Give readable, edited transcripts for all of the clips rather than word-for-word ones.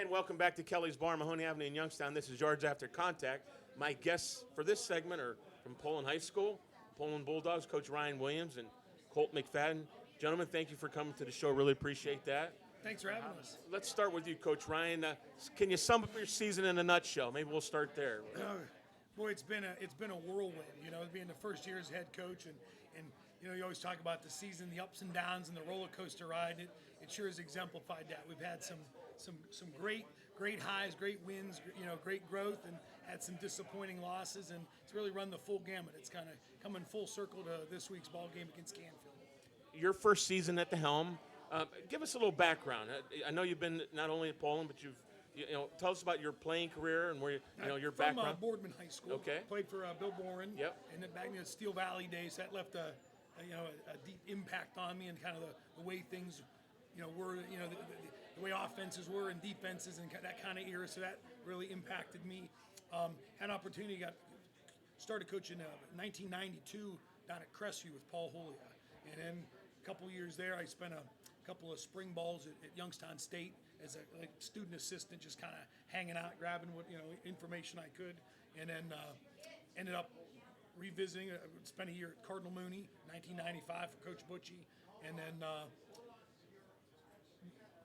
And welcome back to Kelly's Bar, Mahoney Avenue in Youngstown. This is Yards After Contact. My guests for this segment are from Poland High School, Poland Bulldogs, Coach Ryan Williams and Colt McFadden. Gentlemen, thank you for coming to the show. Really appreciate that. Thanks for having us. Let's start with you, Coach Ryan. Can you sum up your season in a nutshell? Maybe we'll start there. Boy, it's been a whirlwind. Being the first year as head coach, and you always talk about the season, the ups and downs, and the roller coaster ride. It sure has exemplified that. We've had some great highs, great wins, great growth, and had some disappointing losses. And it's really run the full gamut. It's kind of coming full circle to this week's ball game against Canfield. Your first season at the helm. Give us a little background. I know you've been not only at Poland, but tell us about your playing career and where your background. From Boardman High School. Okay. Played for Bill Boren. Yep. And then back in the Steel Valley days, that left a deep impact on me and kind of the way things, were, the way offenses were and defenses and that kind of era. So that really impacted me. Had an opportunity, started coaching in 1992 down at Crestview with Paul Holia, and then a couple years there, I spent a couple of spring balls at Youngstown State as a student assistant, just kind of hanging out, grabbing what information I could, and then ended up revisiting. Spent a year at Cardinal Mooney, 1995 for Coach Butchie, and then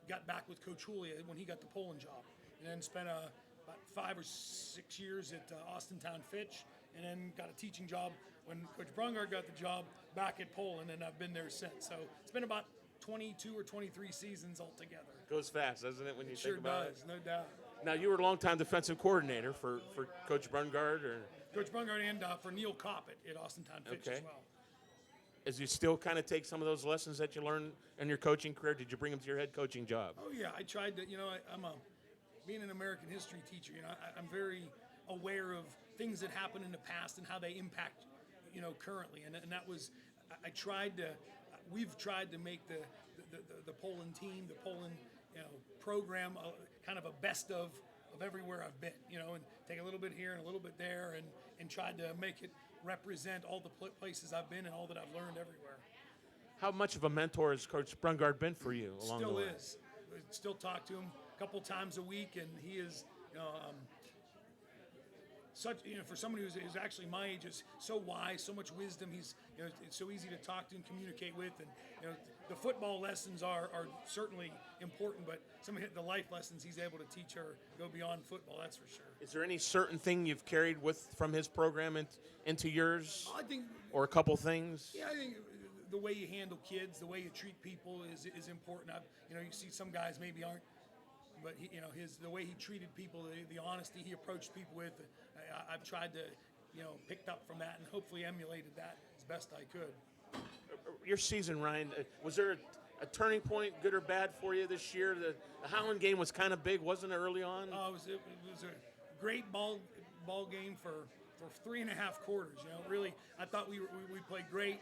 got back with Coach Julia when he got the Poland job, and then spent about 5 or 6 years at Austintown Fitch, and then got a teaching job when Coach Brungard got the job back at Poland, and I've been there since. So it's been about 22 or 23 seasons altogether. Goes fast, doesn't it, when you think about it? Sure does, no doubt. Now, you were a longtime defensive coordinator for Coach Brungard, or Coach Brungard and for Neil Coppett at Austintown Fitch as well. As you still kind of take some of those lessons that you learned in your coaching career, did you bring them to your head coaching job? Oh yeah, I tried to. Being an American history teacher, I'm very aware of things that happened in the past and how they impact, currently. And that was, I tried to. We've tried to make the Poland team, the Poland, program, kind of a best of everywhere I've been, and take a little bit here and a little bit there, and tried to make it represent all the places I've been and all that I've learned everywhere. How much of a mentor has Coach Brungard been for you along the way? Still is. I still talk to him a couple times a week, and he is, such, for somebody who's actually my age, is so wise, so much wisdom. He's, it's so easy to talk to and communicate with, and the football lessons are certainly important, but some of the life lessons he's able to teach go beyond football. That's for sure. Is there any certain thing you've carried from his program into yours? I think, or a couple things? Yeah, I think the way you handle kids, the way you treat people is important. You see some guys maybe aren't, but the way he treated people, the honesty he approached people with, I've tried to, picked up from that and hopefully emulated that as best I could. Your season, Ryan, was there a turning point, good or bad, for you this year? The Howland game was kind of big, wasn't it, early on? It was a great ball game for 3.5 quarters. Really, I thought we played great.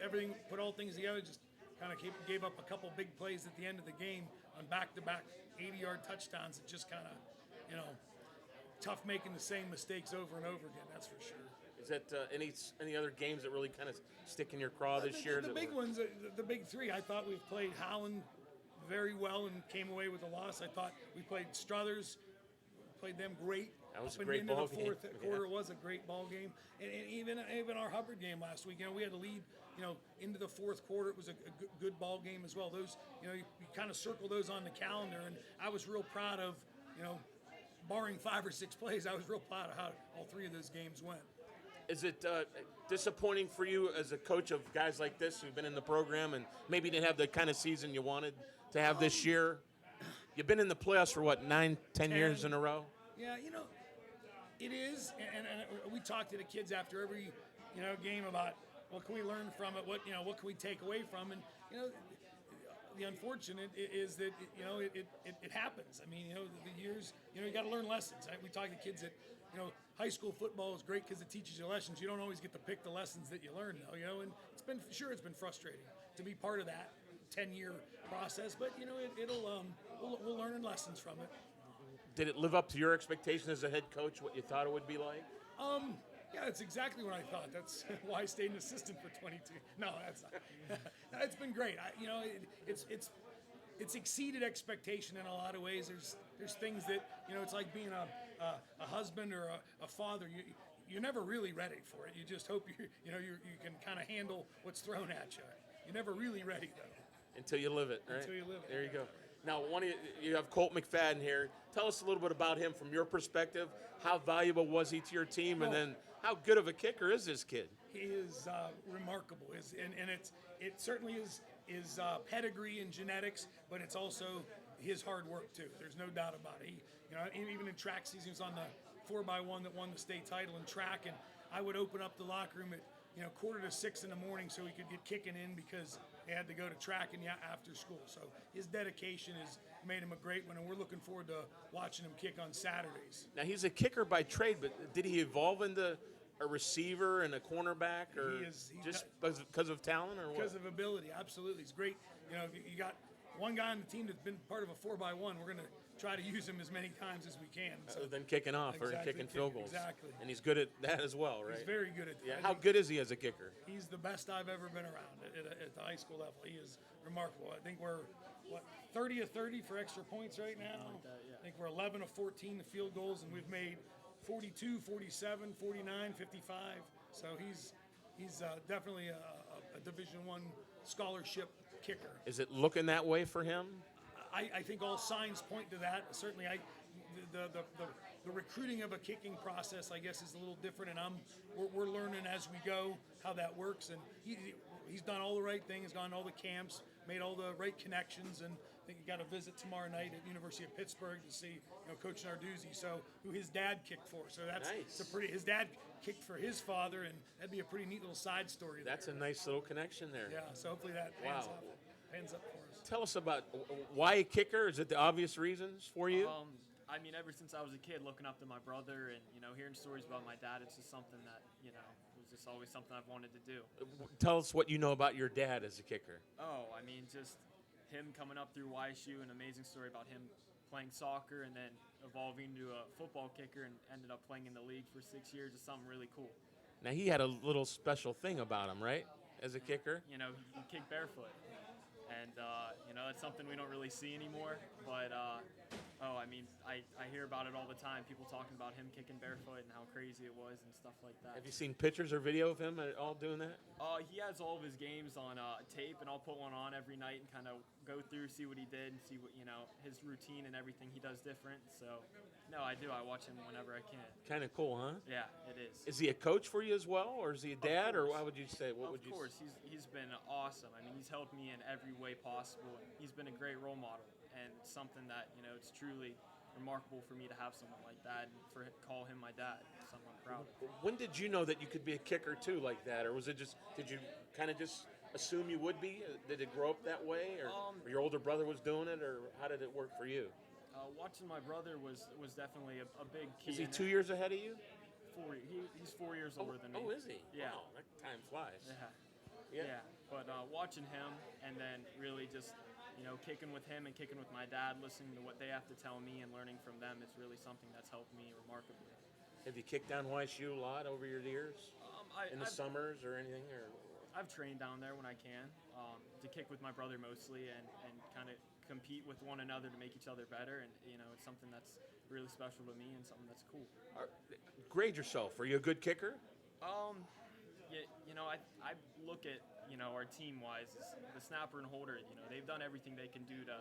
Everything, put all things together, just kind of gave up a couple big plays at the end of the game on back-to-back 80-yard touchdowns. It just kind of, tough making the same mistakes over and over again, that's for sure. Is that any other games that really kind of stick in your craw this year? The big ones, the big three, I thought we've played Howland very well and came away with a loss. I thought we played Struthers, played them great. That was a great ball game. The fourth quarter was a great ball game. And even our Hubbard game last week, we had a lead, into the fourth quarter. It was a good ball game as well. Those, you kind of circle those on the calendar, and I was real proud of, barring 5 or 6 plays, I was real proud of how all 3 of those games went. Is it disappointing for you as a coach of guys like this who've been in the program and maybe didn't have the kind of season you wanted to have this year? You've been in the playoffs for, 9, 10 years in a row? Yeah, it is. And we talk to the kids after every, game about what can we learn from it, what can we take away from, and, the unfortunate is that it happens. I mean, the years, you got to learn lessons. Right? We talk to kids that, high school football is great because it teaches you lessons. You don't always get to pick the lessons that you learn, though. And it's been frustrating to be part of that 10-year process. But we'll learn lessons from it. Did it live up to your expectations as a head coach? What you thought it would be like? Yeah, that's exactly what I thought. That's why I stayed an assistant for 22. No, that's not. It's been great. It's it's exceeded expectation in a lot of ways. There's things that, it's like being a husband or a father. You're never really ready for it. You just hope you can kind of handle what's thrown at you. You're never really ready though. Until you live it, right? Until you live it. There you go. Now, you have Colt McFadden here. Tell us a little bit about him from your perspective. How valuable was he to your team, and then how good of a kicker is this kid? He is remarkable. And it certainly is pedigree and genetics, but it's also his hard work too. There's no doubt about it. Even in track season, he was on the 4x1 that won the state title in track, and I would open up the locker room at 5:45 in the morning so he could get kicking in because he had to go to track and after school. So his dedication has made him a great one, and we're looking forward to watching him kick on Saturdays. Now, he's a kicker by trade, but did he evolve into a receiver and a cornerback, or just because of talent, or what? Because of ability, absolutely. He's great. You got one guy on the team that's been part of a 4x1. We're going to try to use him as many times as we can. So, other than kicking off or kicking field goals. Exactly. And he's good at that as well, right? He's very good at that. Yeah. How good is he as a kicker? He's the best I've ever been around at the high school level. He is remarkable. I think we're 30 of 30 for extra points right now. Like that, yeah. I think we're 11 of 14 the field goals, and we've made 42, 47, 49, 55. So he's definitely a Division I scholarship kicker. Is it looking that way for him? I think all signs point to that. Certainly, the recruiting of a kicking process, I guess, is a little different, and we're learning as we go how that works. And he's done all the right things, gone to all the camps, made all the right connections, and I think he got a visit tomorrow night at University of Pittsburgh to see Coach Narduzzi, who his dad kicked for. So that's nice. His dad kicked for his father, and that'd be a pretty neat little side story. That's a nice little connection there. Yeah. So hopefully that pans up for us. Tell us about why a kicker. Is it the obvious reasons for you? I mean, ever since I was a kid, looking up to my brother and hearing stories about my dad, it's just something that was just always something I've wanted to do. Tell us what you know about your dad as a kicker. Oh, I mean, just him coming up through YSU, an amazing story about him playing soccer and then evolving to a football kicker and ended up playing in the league for 6 years is something really cool. Now, he had a little special thing about him, right, as a kicker? He kicked barefoot. And, it's something we don't really see anymore. But, I mean, I hear about it all the time. People talking about him kicking barefoot and how crazy it was and stuff like that. Have you seen pictures or video of him at all doing that? He has all of his games on tape, and I'll put one on every night and kind of go through, see what he did, and see what, his routine and everything he does different. So, no, I do. I watch him whenever I can. Kind of cool, huh? Yeah, it is. Is he a coach for you as well, or is he a dad, or how would you say? What would you? Of course, he's been awesome. I mean, he's helped me in every way possible. He's been a great role model, and it's something that it's truly remarkable for me to have someone like that, and call him my dad. It's something I'm proud of. When did you know that you could be a kicker too, like that, or was it just? Did you kind of just assume you would be? Did it grow up that way, or your older brother was doing it, or how did it work for you? Watching my brother was definitely a big key. Is he 2 years ahead of you? He's 4 years older than me. Oh, is he? Yeah. Wow, that time flies. Yeah. But watching him and then really just kicking with him and kicking with my dad, listening to what they have to tell me and learning from them is really something that's helped me remarkably. Have you kicked down YSU a lot over your years? In the summers or anything? Or I've trained down there when I can to kick with my brother mostly and kind of compete with one another to make each other better, and it's something that's really special to me and something that's cool. Grade yourself. Are you a good kicker? Yeah, I look at our team wise, the snapper and holder. They've done everything they can do to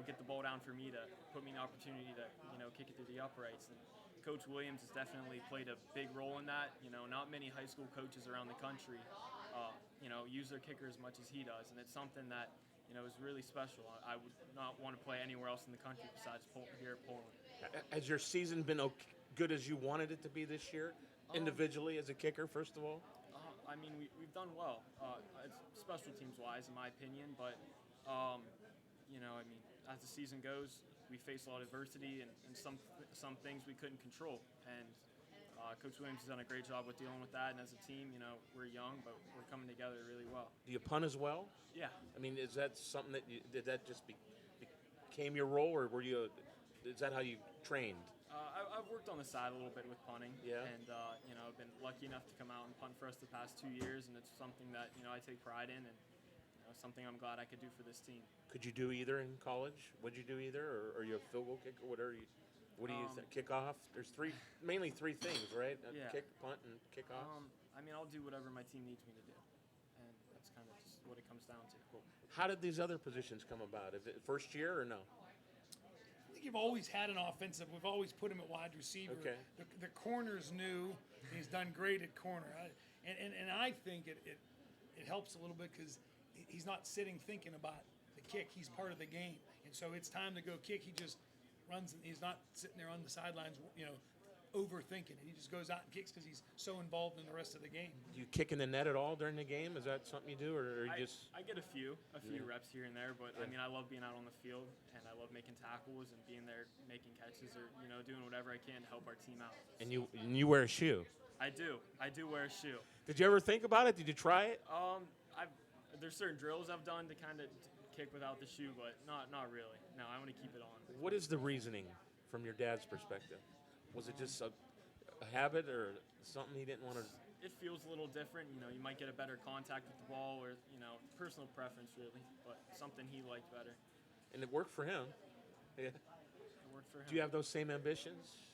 get the ball down for me, to put me an opportunity to kick it through the uprights. And Coach Williams has definitely played a big role in that. Not many high school coaches around the country use their kicker as much as he does, and it's something that is really special. I would not want to play anywhere else in the country besides here at Poland. Has your season been good as you wanted it to be this year, individually as a kicker, first of all? I mean, we've done well, special teams wise, in my opinion. But I mean, as the season goes, we face a lot of adversity and some things we couldn't control. And Coach Williams has done a great job with dealing with that. And as a team, we're young, but we're coming together really well. Do you punt as well? Yeah. I mean, is that something that did that just became your role, or is that how you trained? I've worked on the side a little bit with punting. Yeah. And I've been lucky enough to come out and punt for us the past 2 years, and it's something that I take pride in, and something I'm glad I could do for this team. Could you do either in college? Would you do either, or are you a field goal kicker? What are you? What do you use? Kickoff? There's mainly three things, right? Yeah. Kick, punt, and kickoff. I mean, I'll do whatever my team needs me to do, and that's kind of just what it comes down to. How did these other positions come about? Is it first year or no? I think you've always had an offensive. We've always put him at wide receiver. Okay. The corner's new. He's done great at corner. And I think it helps a little bit because he's not sitting thinking about the kick. He's part of the game. And so it's time to go kick. He just runs, and he's not sitting there on the sidelines, overthinking it. He just goes out and kicks because he's so involved in the rest of the game. Do you kick in the net at all during the game? Is that something you do, or you just? I get a few reps here and there, but I mean, I love being out on the field, and I love making tackles and being there, making catches, or doing whatever I can to help our team out. And you wear a shoe. I do wear a shoe. Did you ever think about it? Did you try it? There's certain drills I've done to kind of kick without the shoe, but not really. No, I want to keep it on. What is the reasoning from your dad's perspective? Was it just a habit or something he didn't want to? It feels a little different. You might get a better contact with the ball, or personal preference really, but something he liked better. And it worked for him. Yeah. It worked for him. Do you have those same ambitions?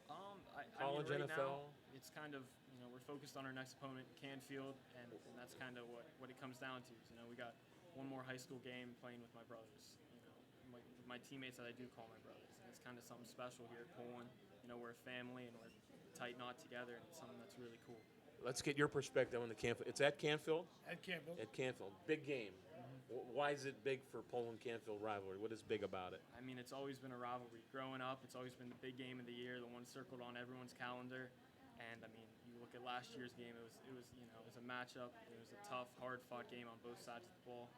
College, I mean, right NFL? now, it's kind of we're focused on our next opponent, Canfield, and that's kind of what it comes down to. We got one more high school game playing with my brothers. My teammates that I do call my brothers, and it's kind of something special here at Poland. We're a family and we're tight knot together, and it's something that's really cool. Let's get your perspective on the Canfield. It's at Canfield? At Canfield. At Canfield. Big game. Why is it big for Poland-Canfield rivalry? What is big about it? I mean, it's always been a rivalry. Growing up, it's always been the big game of the year, the one circled on everyone's calendar. And I mean, you look at last year's game; it was a matchup. It was a tough, hard-fought game on both sides of the ball.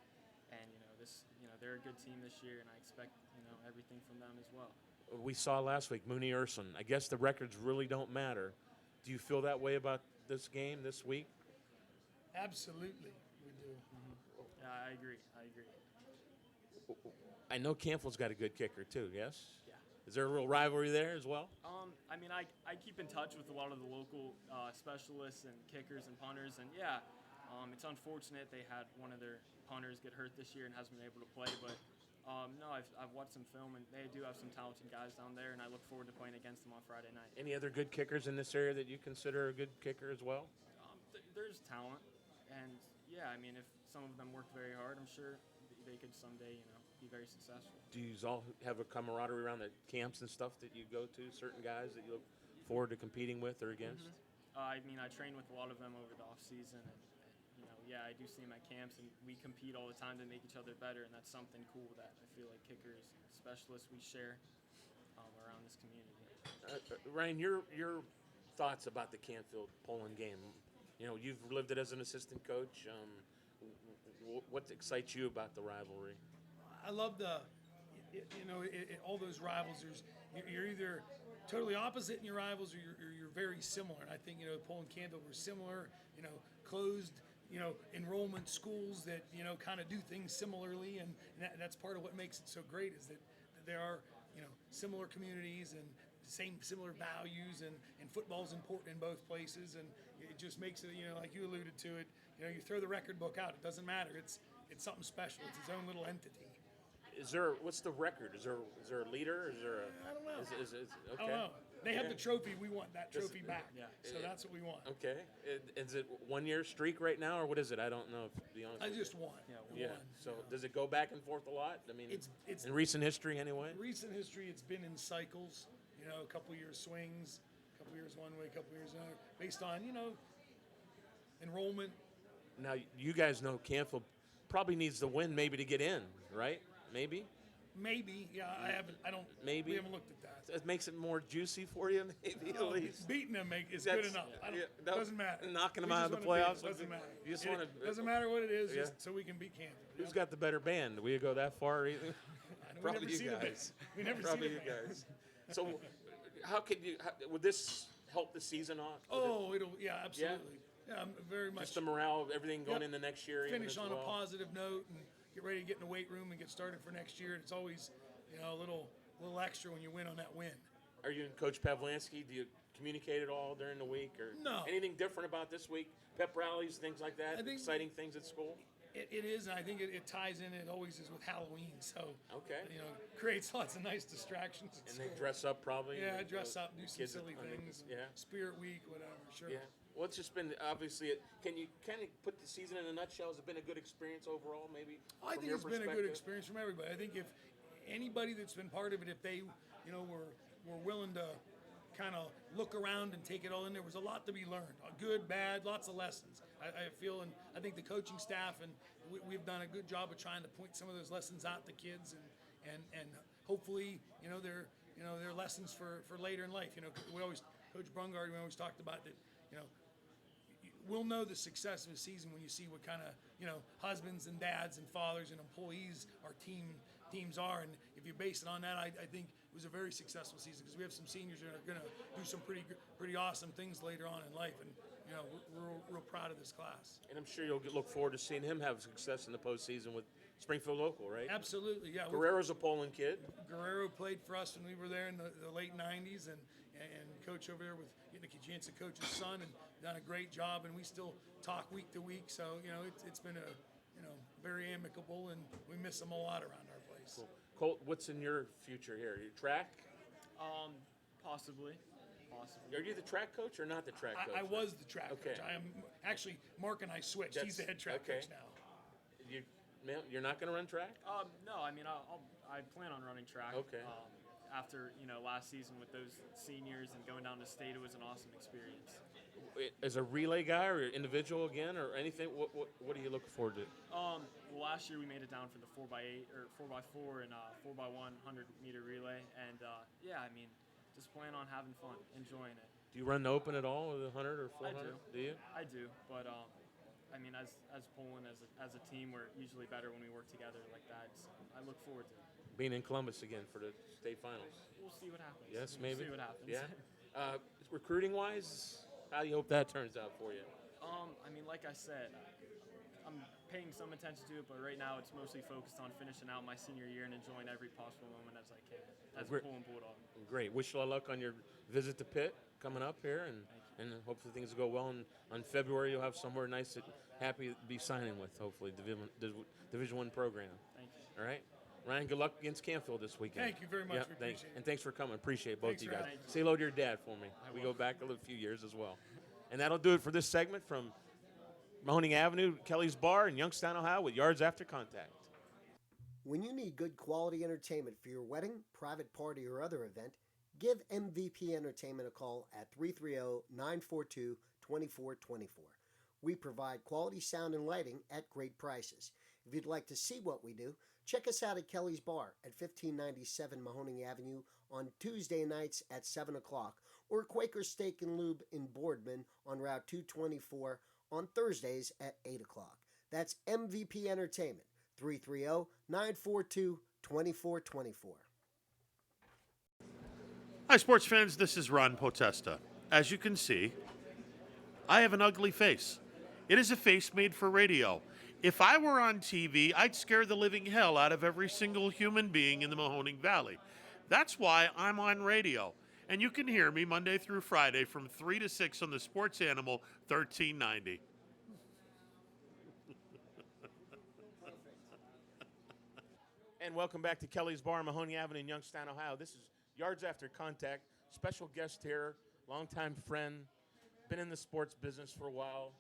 And they're a good team this year, and I expect everything from them as well. We saw last week Mooney Urson. I guess the records really don't matter. Do you feel that way about this game this week? Absolutely, we do. Yeah, I agree. I know Canfield's got a good kicker too. Yes. Yeah. Is there a real rivalry there as well? I mean, I keep in touch with a lot of the local specialists and kickers and punters, and yeah, it's unfortunate they had one of their punters get hurt this year and hasn't been able to play, but no, I've watched some film, and they do have some talented guys down there, and I look forward to playing against them on Friday night. Any other good kickers in this area that you consider a good kicker as well? There's talent, and yeah, I mean, if some of them work very hard, I'm sure they could someday, be very successful. Do you all have a camaraderie around the camps and stuff that you go to? Certain guys that you look forward to competing with or against? I mean, I train with a lot of them over the off season, and yeah, I do see them at camps, and we compete all the time to make each other better, and that's something cool that I feel like kickers, specialists, we share around this community. Ryan, your thoughts about the Canfield Poland game? You've lived it as an assistant coach. What excites you about the rivalry? I love all those rivals. You're either totally opposite in your rivals, or you're very similar. And I think Poland and Canfield were similar. Closed enrollment schools that kind of do things similarly, and that's part of what makes it so great is that there are similar communities and similar values, and football's important in both places, and it just makes it like you alluded to it. You throw the record book out, it doesn't matter. It's something special. It's its own little entity. What's the record? Is there a leader? Is there a? I don't know. Okay. I don't know. They have Okay. the trophy. We want that trophy back. Yeah. So that's what we want. Okay. Is it 1 year streak right now, or what is it? I don't know. To be honest. I just won. Yeah, Yeah. So does it go back and forth a lot? I mean, It's in recent history anyway. recent history. It's been in cycles. A couple years swings, a couple years one way, a couple years another, based on enrollment. Now you guys know Canfield probably needs the win maybe to get in, right? Maybe. Maybe. Yeah. I don't. Maybe. We haven't looked at that. It makes it more juicy for you, maybe at least. Beating them is That's- good enough. no, Doesn't matter. knocking them We out of just the wanna beat playoffs 'em. Doesn't matter. you just wanna- Doesn't matter what it is, Yeah. just so we can beat Canfield. Who's got the better band? Will you go that far? We Probably never you see the guys. band. We never Probably see you the band. guys. So, would this help the season off? Oh, absolutely. Yeah, I'm very much. Just the morale, everything going Yep. into next year. even Finish as on well? a positive note and get ready to get in the weight room and get started for next year. It's always, a little extra when you win on that win. Are you and Coach Pavlansky? Do you communicate at all during the week, or No. anything different about this week? Pep rallies, things like that. I think- Exciting things at school. It is, and I think it ties in. It always is with Halloween, so Okay. creates lots of nice distractions. at And they school. dress up probably. Yeah, and dress go- up, do some kids silly on the- things. Yeah. Spirit Week, whatever. Sure. Yeah. Well, it's just been obviously. Can you kind of put the season in a nutshell? Has it been a good experience overall? Maybe. I from think your it's been a good perspective? experience from everybody. I think if anybody that's been part of it, if they, were willing to kind of look around and take it all in, there was a lot to be learned. Good, bad, lots of lessons. I feel, and I think the coaching staff and we've done a good job of trying to point some of those lessons out to kids, and hopefully, they're lessons for later in life. Coach Brungard, we always talked about that. We'll know the success of a season when you see what kind of husbands and dads and fathers and employees our teams are, and if you base it on that, I think it was a very successful season because we have some seniors that are going to do some pretty awesome things later on in life, and we're real proud of this class. And I'm sure you'll look forward to seeing him have success in the postseason with Springfield Local, right? Absolutely, yeah. Guerrero's a Poland kid. Guerrero played for us when we were there in the late '90s, and coach over there with getting a chance to coach his son, and done a great job. And we still talk week to week, so it's been a very amicable, and we miss him a lot around our place. Cool. Colt, what's in your future here? Your track? Possibly. Are you the track coach or not the track coach? I was the track Okay. coach. I am actually. Mark and I switched. He's the head track okay. coach now. You're not going to run track? No, I mean, I plan on running track. Okay. After last season with those seniors and going down to state, it was an awesome experience. As a relay guy or individual again or anything, what are you looking forward to? Well, last year we made it down for the 4x8 or 4x4 and 4x1 100-meter relay, and yeah, I mean, just plan on having fun, enjoying it. Do you run the open at all with 100 or 400? I do. Do you? I do, but I mean, as Poland, as a team, we're usually better when we work together like that. So I look forward to it. Being in Columbus again for the state finals. We'll see what happens. Yes, We'll maybe. see what happens. Yeah. Recruiting-wise, how do you hope that turns out for you? I mean, like I said, I'm paying some attention to it, but right now it's mostly focused on finishing out my senior year and enjoying every possible moment as I can as a Poland Bulldog. Great. Wish you all luck on your visit to Pitt coming up here, and hopefully things will go well. And on February, you'll have somewhere nice and happy to be signing with, hopefully, Division I program. Thank you. All right? Ryan, good luck against Canfield this weekend. Thank you very much. Yep, We thanks. appreciate it. And thanks for coming. Appreciate both Thanks of you for guys. having me. Say hello to your dad for me. We go back a few years as well. And that'll do it for this segment from Mahoning Avenue, Kelly's Bar in Youngstown, Ohio, with Yards After Contact. When you need good quality entertainment for your wedding, private party, or other event, give MVP Entertainment a call at 330-942-2424. We provide quality sound and lighting at great prices. If you'd like to see what we do, check us out at Kelly's Bar at 1597 Mahoning Avenue on Tuesday nights at 7 o'clock, or Quaker Steak and Lube in Boardman on Route 224 on Thursdays at 8 o'clock. That's MVP Entertainment, 330-942-2424. Hi, sports fans. This is Ron Potesta. As you can see, I have an ugly face. It is a face made for radio. If I were on TV, I'd scare the living hell out of every single human being in the Mahoning Valley. That's why I'm on radio. And you can hear me Monday through Friday from 3 to 6 on the Sports Animal 1390. And welcome back to Kelly's Bar, Mahoning Avenue in Youngstown, Ohio. This is Yards After Contact. Special guest here, longtime friend, been in the sports business for a while.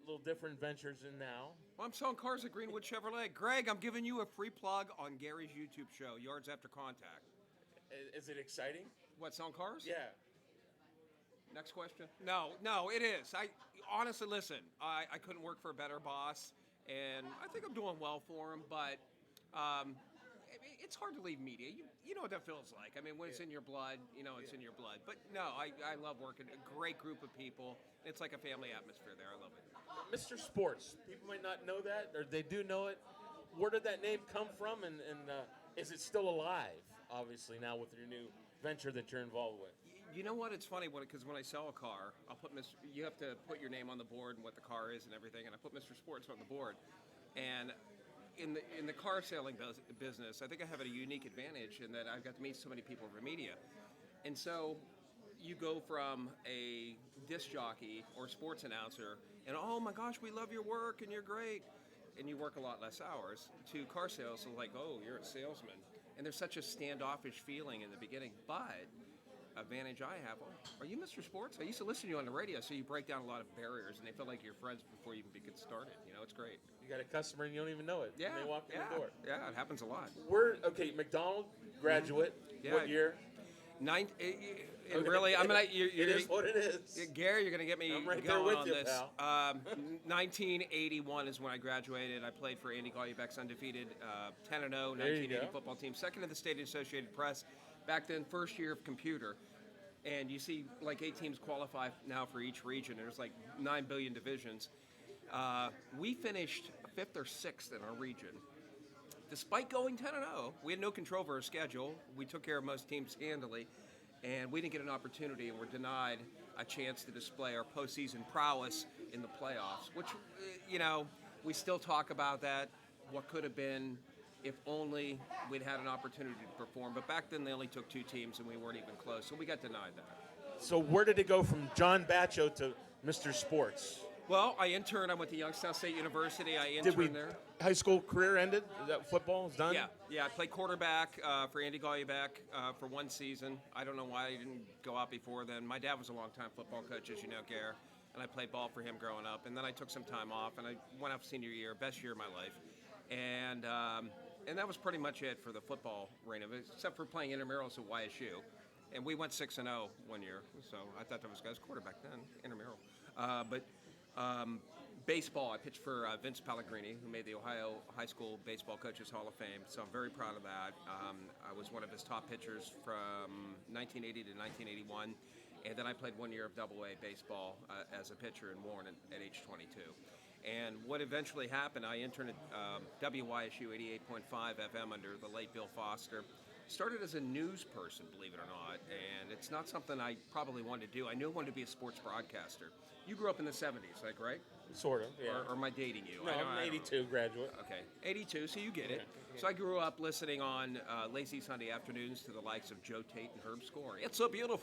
A little different ventures in now. Well, I'm selling cars at Greenwood Chevrolet. Greg, I'm giving you a free plug on Gary's YouTube show, Yards After Contact. Is it exciting? What, selling cars? Yeah. Next question. No, it is. I honestly, listen, I couldn't work for a better boss, and I think I'm doing well for him, but it's hard to leave media. You know what that feels like. I mean, when it's in your blood, it's in your blood. But no, I love working. A great group of people. It's like a family atmosphere there. I love it. Mr. Sports, people might not know that, or they do know it. Where did that name come from, and is it still alive, obviously, now with your new venture that you're involved with? You know what? It's funny because when I sell a car, I'll put you have to put your name on the board and what the car is and everything, and I put Mr. Sports on the board. And in the car selling business, I think I have a unique advantage in that I've got to meet so many people over media. And so you go from a disc jockey or sports announcer and, oh my gosh, we love your work and you're great, and you work a lot less hours, to car sales is like, oh, you're a salesman. And there's such a standoffish feeling in the beginning. But advantage I have, oh, are you Mr. Sports? I used to listen to you on the radio, so you break down a lot of barriers, and they feel like you're friends before you even get started. You know, it's great. You got a customer and you don't even know it. Yeah, And they walk in yeah, the door. yeah, it happens a lot. Okay, McDonald graduate. Yeah. What year? And Okay. really, I'm gonna. It is what it is. Gary, you're gonna get me I'm right there going with on you, this. pal. 1981 is when I graduated. I played for Andy Golubeck's undefeated 10-0 There you 1980 go. football team, second in the state Associated Press. Back then, first year of computer, and you see like 8 teams qualify now for each region. There's like 9 billion divisions. We finished 5th or 6th in our region. Despite going 10-0, we had no control over our schedule. We took care of most teams handily, and we didn't get an opportunity, and were denied a chance to display our postseason prowess in the playoffs, which, we still talk about that, what could have been if only we'd had an opportunity to perform. But back then, they only took 2 teams, and we weren't even close, so we got denied that. So where did it go from John Bacho to Mr. Sports? Well, I interned. I went to Youngstown State University. I Did we interned there. high school career ended? Is that football is done? Yeah. I played quarterback for Andy Golubeck for 1 season. I don't know why I didn't go out before then. My dad was a longtime football coach, as you know, Gare, and I played ball for him growing up. And then I took some time off, and I went out for senior year, best year of my life. And that was pretty much it for the football arena, except for playing intramurals at YSU. And we went 6-0 one year, so I thought that was guys quarterback then, intramural. Baseball, I pitched for Vince Pellegrini, who made the Ohio High School Baseball Coaches Hall of Fame, so I'm very proud of that. I was one of his top pitchers from 1980 to 1981, and then I played 1 year of Double-A baseball as a pitcher in Warren at age 22. And what eventually happened, I interned at WYSU 88.5 FM under the late Bill Foster. Started as a news person, believe it or not, and it's not something I probably wanted to do. I knew I wanted to be a sports broadcaster. You grew up in the 70s, like, right? Sort of, yeah. Or am I dating you? No, I I'm don't an know. 82 graduate. Okay, 82, so you get it. So I grew up listening on lazy Sunday afternoons to the likes of Joe Tate and Herb Scoring. It's a beautiful